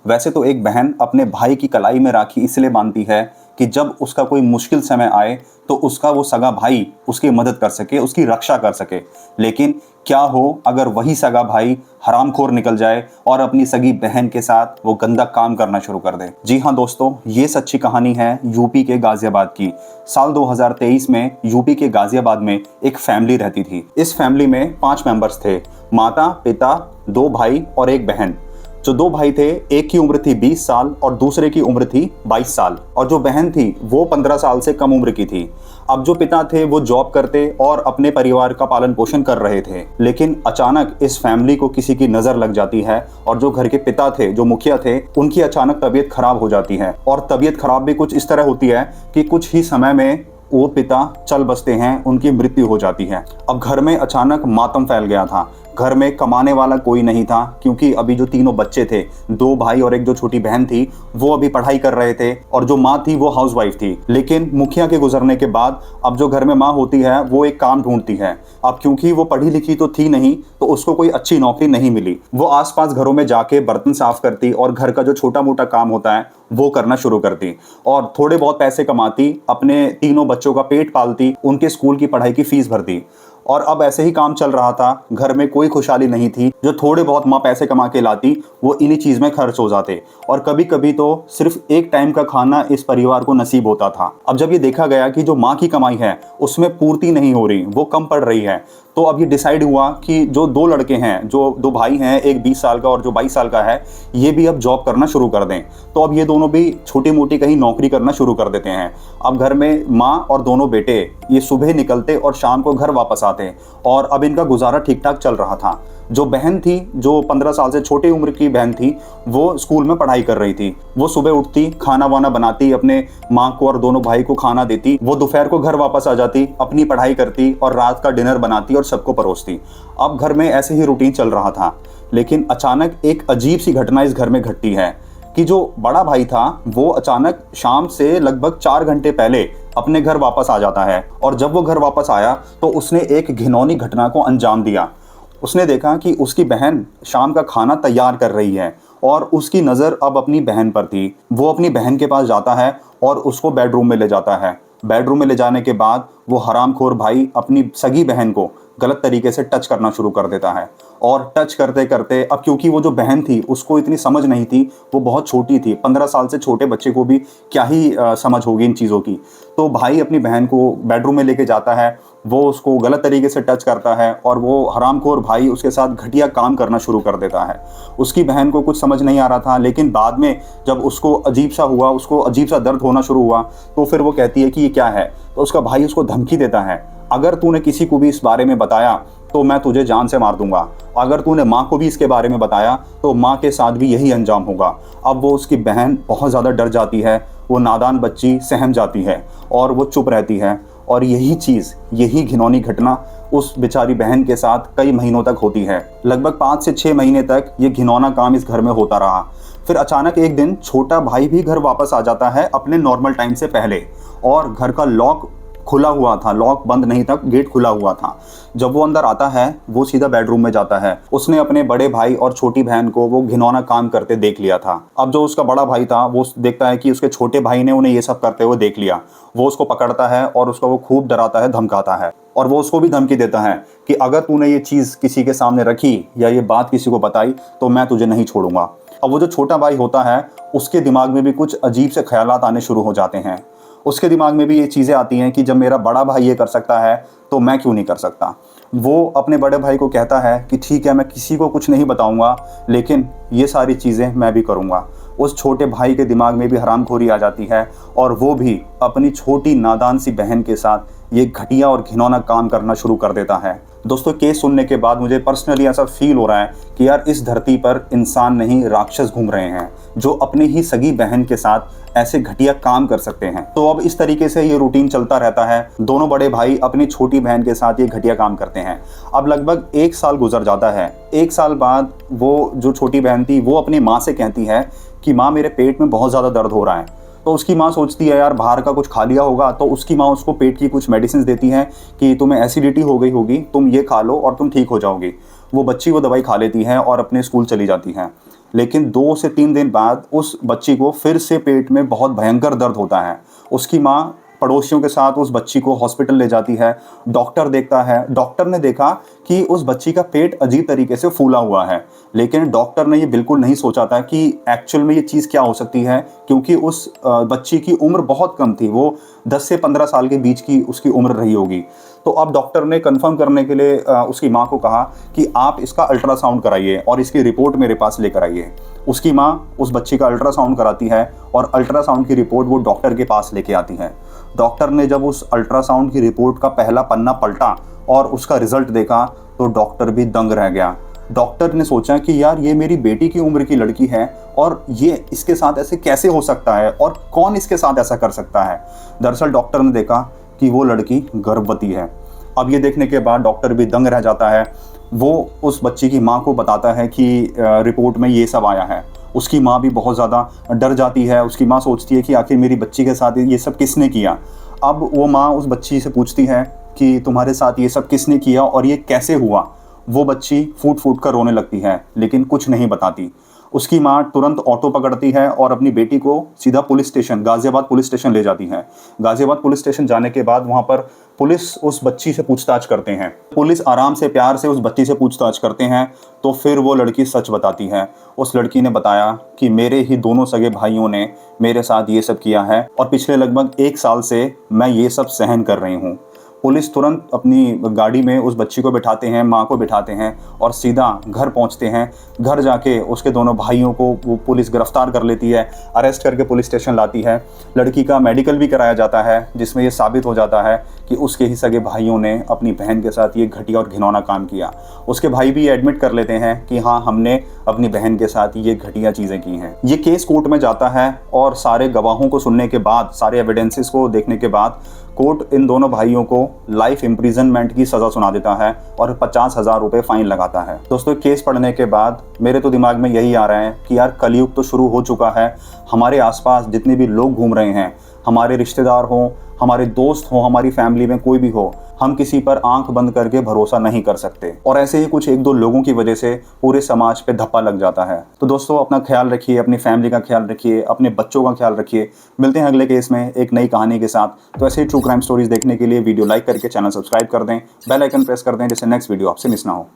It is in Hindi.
वैसे तो एक बहन अपने भाई की कलाई में राखी इसलिए बांधती है कि जब उसका कोई मुश्किल समय आए तो उसका वो सगा भाई उसकी मदद कर सके, उसकी रक्षा कर सके। लेकिन क्या हो अगर वही सगा भाई हरामखोर निकल जाए और अपनी सगी बहन के साथ वो गंदा काम करना शुरू कर दे। जी हाँ दोस्तों, ये सच्ची कहानी है यूपी के गाजियाबाद की। साल 2023 में यूपी के गाजियाबाद में एक फैमिली रहती थी। इस फैमिली में 5 मेंबर्स थे, माता, पिता, 2 भाई और एक बहन। जो 2 भाई थे, एक की उम्र थी 20 साल और दूसरे की उम्र थी 22 साल, और जो बहन थी वो 15 साल से कम उम्र की थी। अब जो पिता थे वो जॉब करते और अपने परिवार का पालन पोषण कर रहे थे। लेकिन अचानक इस फैमिली को किसी की नजर लग जाती है और जो घर के पिता थे, जो मुखिया थे, उनकी अचानक तबीयत खराब हो जाती है। और तबीयत खराब भी कुछ इस तरह होती है कि कुछ ही समय में वो पिता चल बसते हैं, उनकी मृत्यु हो जाती है। अब घर में अचानक मातम फैल गया था। घर में कमाने वाला कोई नहीं था, क्योंकि अभी जो तीनों बच्चे थे, 2 भाई और एक जो छोटी बहन थी, वो अभी पढ़ाई कर रहे थे और जो माँ थी वो हाउसवाइफ थी। लेकिन मुखिया के गुजरने के बाद अब जो घर में माँ होती है वो एक काम ढूंढती है। अब क्योंकि वो पढ़ी लिखी तो थी नहीं, तो उसको कोई अच्छी नौकरी नहीं मिली। वो आसपास घरों में जाके बर्तन साफ करती और घर का जो छोटा मोटा काम होता है वो करना शुरू करती और थोड़े बहुत पैसे कमाती, अपने तीनों बच्चों का पेट पालती, उनके स्कूल की पढ़ाई की फीस भरती। और अब ऐसे ही काम चल रहा था, घर में कोई खुशहाली नहीं थी। जो थोड़े बहुत माँ पैसे कमा के लाती वो इन्हीं चीज़ में खर्च हो जाते और कभी कभी तो सिर्फ एक टाइम का खाना इस परिवार को नसीब होता था। अब जब ये देखा गया कि जो माँ की कमाई है उसमें पूर्ति नहीं हो रही, वो कम पड़ रही है, तो अब ये डिसाइड हुआ कि जो 2 लड़के हैं, जो 2 भाई हैं, एक 20 साल का और जो 22 साल का है, ये भी अब जॉब करना शुरू कर दें। तो अब ये दोनों भी छोटी मोटी कहीं नौकरी करना शुरू कर देते हैं। अब घर में माँ और दोनों बेटे ये सुबह निकलते और शाम को घर वापस आते और अब इनका गुजारा ठीक ठाक चल रहा था। जो बहन थी, जो 15 साल से छोटी उम्र की बहन थी, वो स्कूल में पढ़ाई कर रही थी। वो सुबह उठती, खाना वाना बनाती, अपने माँ को और दोनों भाई को खाना देती। वो दोपहर को घर वापस आ जाती, अपनी पढ़ाई करती और रात का डिनर बनाती और सबको परोसती। अब घर में ऐसे ही रूटीन चल रहा था। लेकिन अचानक एक अजीब सी घटना इस घर में घटती है कि जो बड़ा भाई था वो अचानक शाम से लगभग 4 घंटे पहले अपने घर वापस आ जाता है। और जब वो घर वापस आया तो उसने एक घिनौनी घटना को अंजाम दिया। उसने देखा कि उसकी बहन शाम का खाना तैयार कर रही है और उसकी नज़र अब अपनी बहन पर थी। वो अपनी बहन के पास जाता है और उसको बेडरूम में ले जाता है। बेडरूम में ले जाने के बाद वो हरामखोर भाई अपनी सगी बहन को गलत तरीके से टच करना शुरू कर देता है। और टच करते करते अब क्योंकि वो जो बहन थी उसको इतनी समझ नहीं थी, वो बहुत छोटी थी, 15 साल से छोटे बच्चे को भी क्या ही समझ होगी इन चीज़ों की। तो भाई अपनी बहन को बेडरूम में लेके जाता है, वो उसको गलत तरीके से टच करता है और वो हरामखोर भाई उसके साथ घटिया काम करना शुरू कर देता है। उसकी बहन को कुछ समझ नहीं आ रहा था, लेकिन बाद में जब उसको अजीब सा हुआ, उसको अजीब सा दर्द होना शुरू हुआ, तो फिर वो कहती है कि ये क्या है। तो उसका भाई उसको धमकी देता है, अगर तूने किसी को भी इस बारे में बताया तो मैं तुझे जान से मार दूंगा। अगर तूने माँ को भी इसके बारे में बताया तो माँ के साथ भी यही अंजाम होगा। अब वो उसकी बहन बहुत ज़्यादा डर जाती है, वो नादान बच्ची सहम जाती है और वो चुप रहती है। और यही चीज़, यही घिनौनी घटना उस बेचारी बहन के साथ कई महीनों तक होती है। लगभग 5 से 6 महीने तक ये घिनौना काम इस घर में होता रहा। फिर अचानक एक दिन छोटा भाई भी घर वापस आ जाता है अपने नॉर्मल टाइम से पहले, और घर का लॉक खुला हुआ था, लॉक बंद नहीं था, गेट खुला हुआ था। जब वो अंदर आता है वो सीधा बेडरूम में जाता है। उसने अपने बड़े भाई और छोटी बहन को वो घिनौना काम करते देख लिया था। अब जो उसका बड़ा भाई था वो देखता है कि उसके छोटे भाई ने उन्हें ये सब करते हुए देख लिया। वो उसको पकड़ता है और उसको वो खूब डराता है, धमकाता है, और वो उसको भी धमकी देता है कि अगर तूने ये चीज़ किसी के सामने रखी या ये बात किसी को बताई तो मैं तुझे नहीं छोड़ूंगा। अब वो जो छोटा भाई होता है उसके दिमाग में भी कुछ अजीब से ख्यालात आने शुरू हो जाते हैं। उसके दिमाग में भी ये चीज़ें आती हैं कि जब मेरा बड़ा भाई ये कर सकता है तो मैं क्यों नहीं कर सकता। वो अपने बड़े भाई को कहता है कि ठीक है, मैं किसी को कुछ नहीं बताऊंगा, लेकिन ये सारी चीज़ें मैं भी करूंगा। उस छोटे भाई के दिमाग में भी हरामखोरी आ जाती है और वो भी अपनी छोटी नादान सी बहन के साथ ये घटिया और घिनौना काम करना शुरू कर देता है। दोस्तों, केस सुनने के बाद मुझे पर्सनली ऐसा फील हो रहा है कि यार इस धरती पर इंसान नहीं, राक्षस घूम रहे हैं जो अपने ही सगी बहन के साथ ऐसे घटिया काम कर सकते हैं। तो अब इस तरीके से ये रूटीन चलता रहता है। दोनों बड़े भाई अपनी छोटी बहन के साथ ये घटिया काम करते हैं। अब लगभग 1 साल गुजर जाता है। 1 साल बाद वो जो छोटी बहन थी वो अपनी माँ से कहती है कि माँ, मेरे पेट में बहुत ज़्यादा दर्द हो रहा है। तो उसकी माँ सोचती है यार बाहर का कुछ खा लिया होगा, तो उसकी माँ उसको पेट की कुछ मेडिसिन देती है कि तुम्हें एसिडिटी हो गई होगी, तुम ये खा लो और तुम ठीक हो जाओगी। वो बच्ची वो दवाई खा लेती है और अपने स्कूल चली जाती है। लेकिन 2 से 3 दिन बाद उस बच्ची को फिर से पेट में बहुत भयंकर दर्द होता है। उसकी माँ पड़ोसियों के साथ उस बच्ची को हॉस्पिटल ले जाती है। डॉक्टर देखता है, डॉक्टर ने देखा कि उस बच्ची का पेट अजीब तरीके से फूला हुआ है, लेकिन डॉक्टर ने ये बिल्कुल नहीं सोचा था कि एक्चुअल में ये चीज़ क्या हो सकती है, क्योंकि उस बच्ची की उम्र बहुत कम थी, वो 10 से 15 साल के बीच की उसकी उम्र रही होगी। तो अब डॉक्टर ने कंफर्म करने के लिए उसकी माँ को कहा कि आप इसका अल्ट्रासाउंड कराइए और इसकी रिपोर्ट मेरे पास लेकर आइए। उसकी माँ उस बच्ची का अल्ट्रासाउंड कराती है और अल्ट्रासाउंड की रिपोर्ट वो डॉक्टर के पास लेके आती है। डॉक्टर ने जब उस अल्ट्रासाउंड की रिपोर्ट का पहला पन्ना पलटा और उसका रिजल्ट देखा तो डॉक्टर भी दंग रह गया। डॉक्टर ने सोचा कि यार ये मेरी बेटी की उम्र की लड़की है और ये इसके साथ ऐसे कैसे हो सकता है और कौन इसके साथ ऐसा कर सकता है। दरअसल डॉक्टर ने देखा कि वो लड़की गर्भवती है। अब ये देखने के बाद डॉक्टर भी दंग रह जाता है। वो उस बच्ची की माँ को बताता है कि रिपोर्ट में ये सब आया है। उसकी माँ भी बहुत ज़्यादा डर जाती है। उसकी माँ सोचती है कि आखिर मेरी बच्ची के साथ ये सब किसने किया। अब वो माँ उस बच्ची से पूछती है कि तुम्हारे साथ ये सब किसने किया और ये कैसे हुआ। वो बच्ची फूट फूट कर रोने लगती है, लेकिन कुछ नहीं बताती। उसकी माँ तुरंत ऑटो पकड़ती है और अपनी बेटी को सीधा police station, Ghaziabad police station ले जाती है। गाज़ियाबाद पुलिस स्टेशन जाने के बाद वहाँ पर पुलिस उस बच्ची से पूछताछ करते हैं। पुलिस आराम से प्यार से उस बच्ची से पूछताछ करते हैं तो फिर वो लड़की सच बताती है। उस लड़की ने बताया कि मेरे ही दोनों सगे भाइयों ने मेरे साथ ये सब किया है और पिछले लगभग 1 साल से मैं ये सब सहन कर रही हूँ। पुलिस तुरंत अपनी गाड़ी में उस बच्ची को बिठाते हैं, माँ को बिठाते हैं और सीधा घर पहुँचते हैं। घर जाके उसके दोनों भाइयों को वो पुलिस गिरफ्तार कर लेती है, अरेस्ट करके पुलिस स्टेशन लाती है। लड़की का मेडिकल भी कराया जाता है, जिसमें ये साबित हो जाता है कि उसके ही सगे भाइयों ने अपनी बहन के साथ ये घटिया और घिनौना काम किया। उसके भाई भी एडमिट कर लेते हैं कि हाँ, हमने अपनी बहन के साथ ये घटिया चीज़ें की हैं। ये केस कोर्ट में जाता है और सारे गवाहों को सुनने के बाद, सारे एविडेंसेस को देखने के बाद कोर्ट इन दोनों भाइयों को लाइफ इम्प्रिजनमेंट की सज़ा सुना देता है और 50,000 रुपये फाइन लगाता है। दोस्तों, केस पढ़ने के बाद मेरे तो दिमाग में यही आ रहा है कि यार कलयुग तो शुरू हो चुका है। हमारे आसपास जितने भी लोग घूम रहे हैं, हमारे रिश्तेदार हों, हमारे दोस्त हों, हमारी फैमिली में कोई भी हो, हम किसी पर आंख बंद करके भरोसा नहीं कर सकते। और ऐसे ही कुछ 1-2 लोगों की वजह से पूरे समाज पे धप्पा लग जाता है। तो दोस्तों, अपना ख्याल रखिए, अपनी फैमिली का ख्याल रखिए, अपने बच्चों का ख्याल रखिए। मिलते हैं अगले केस में एक नई कहानी के साथ। तो ऐसे ही ट्रू क्राइम स्टोरीज देखने के लिए वीडियो लाइक करके चैनल सब्सक्राइब कर दें, बेल आइकन प्रेस कर दें, जिससे नेक्स्ट वीडियो आपसे मिस ना हो।